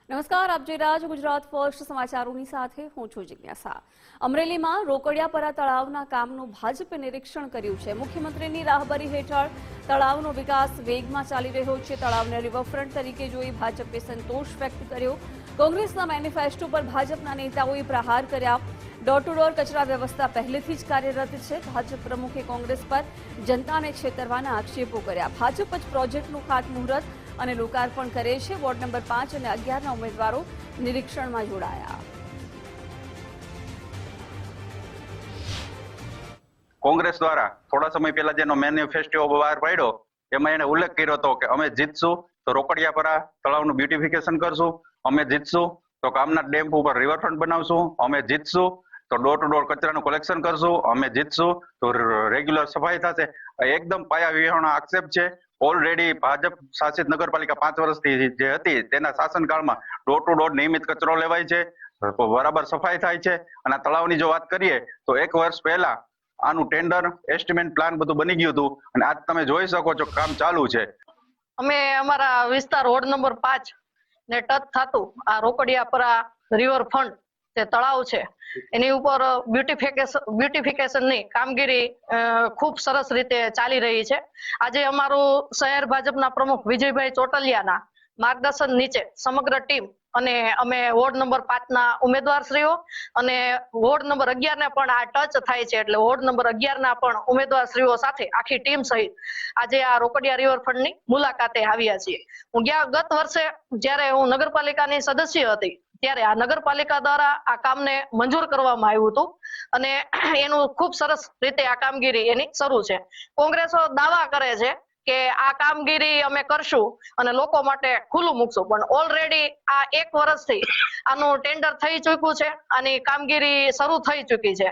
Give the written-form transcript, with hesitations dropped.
નમસ્કાર, આપ જોઈ રહ્યા છો ગુજરાત ફર્સ્ટ સમાચારોની સાથે હું છું જિજ્ઞાસા। અમરેલીમાં રોકડિયાપરા તળાવના કામનું ભાજપે નિરીક્ષણ કર્યું છે। મુખ્યમંત્રીની રાહબરી હેઠળ તળાવનો વિકાસ વેગમાં ચાલી રહ્યો છે। તળાવને રિવરફ્રન્ટ તરીકે જોઈ ભાજપે સંતોષ વ્યક્ત કર્યો। કોંગ્રેસના મેનિફેસ્ટો પર ભાજપના નેતાઓએ પ્રહાર કર્યા। ડોર ટુ ડોર કચરા વ્યવસ્થા પહેલેથી જ કાર્યરત છે। ભાજપ પ્રમુખે કોંગ્રેસ પર જનતાને છેતરવાના આક્ષેપો કર્યા। ભાજપ જ પ્રોજેક્ટનું ખાતમુહૂર્ત અને લોકાર્પણ કરે છે। વોર્ડ નંબર 5 અને 11ના ઉમેદવારો નિરીક્ષણમાં જોડાયા। કોંગ્રેસ દ્વારા થોડા સમય પહેલા જેનો મેનિફેસ્ટો બહાર પાડ્યો એમાં એને ઉલ્લેખ કર્યો હતો કે અમે જીતશું તો રોકડિયાપરા તળાવનું બ્યુટિફિકેશન કરશું, અમે જીતશું તો કામના ડેમ ઉપર રિવરફ્રન્ટ બનાવશું, અમે જીતશું તો ડોર ટુ ડોર કચરાનું કલેક્શન કરશું, અમે જીતશું તો રેગ્યુલર સફાઈ થશે। એકદમ પાયા વિહોણા આક્ષેપ છે। ઓલરેડી ભાજપ શાસિત નગરપાલિકા 5 વર્ષથી જે હતી તેના શાસનકાળમાં ડોર ટુ ડોર નિયમિત કચરો લેવાય છે, બરાબર સફાઈ થાય છે। અને તળાવની જો વાત કરીએ તો 1 વર્ષ પહેલા આનું ટેન્ડર એસ્ટિમેટ પ્લાન બધું બની ગયું હતું અને આજ તમે જોઈ શકો છો કામ ચાલુ છે। અમે અમારા વિસ્તાર વોર્ડ નંબર 5 ને ટચ થતું આ રોકડિયાપરા રિવરફ્રન્ટ જે તળાવ છે એની ઉપર બ્યુટિફિકેશનની કામગીરી ખૂબ સરસ રીતે ચાલી રહી છે। આજે અમારું શહેર ભાજપના પ્રમુખ વિજયભાઈ ચોટલિયાના માર્ગદર્શન નીચે સમગ્ર ટીમ અને અમે વોર્ડ નંબર 5ના ઉમેદવારશ્રીઓ અને વોર્ડ નંબર 11 ને પણ આ ટચ થાય છે એટલે વોર્ડ નંબર 11ના પણ ઉમેદવારશ્રીઓ સાથે આખી ટીમ સહિત આજે આ રોકડિયા રિવરફ્રન્ટની મુલાકાતે આવ્યા છીએ। હું ગત વર્ષે જ્યારે હું નગરપાલિકાની સદસ્ય હતી ત્યારે આ નગરપાલિકા દ્વારા આ કામને મંજૂર કરવામાં આવ્યું હતું અને એનું ખૂબ સરસ રીતે આ કામગીરી એની શરૂ છે। કોંગ્રેસો દાવા કરે છે કે આ કામગીરી અમે કરશું અને લોકો માટે ખુલ્લું મૂકશું, પણ ઓલરેડી આ 1 વર્ષથી આનું ટેન્ડર થઈ ચૂક્યું છે, આની કામગીરી શરૂ થઈ ચૂકી છે।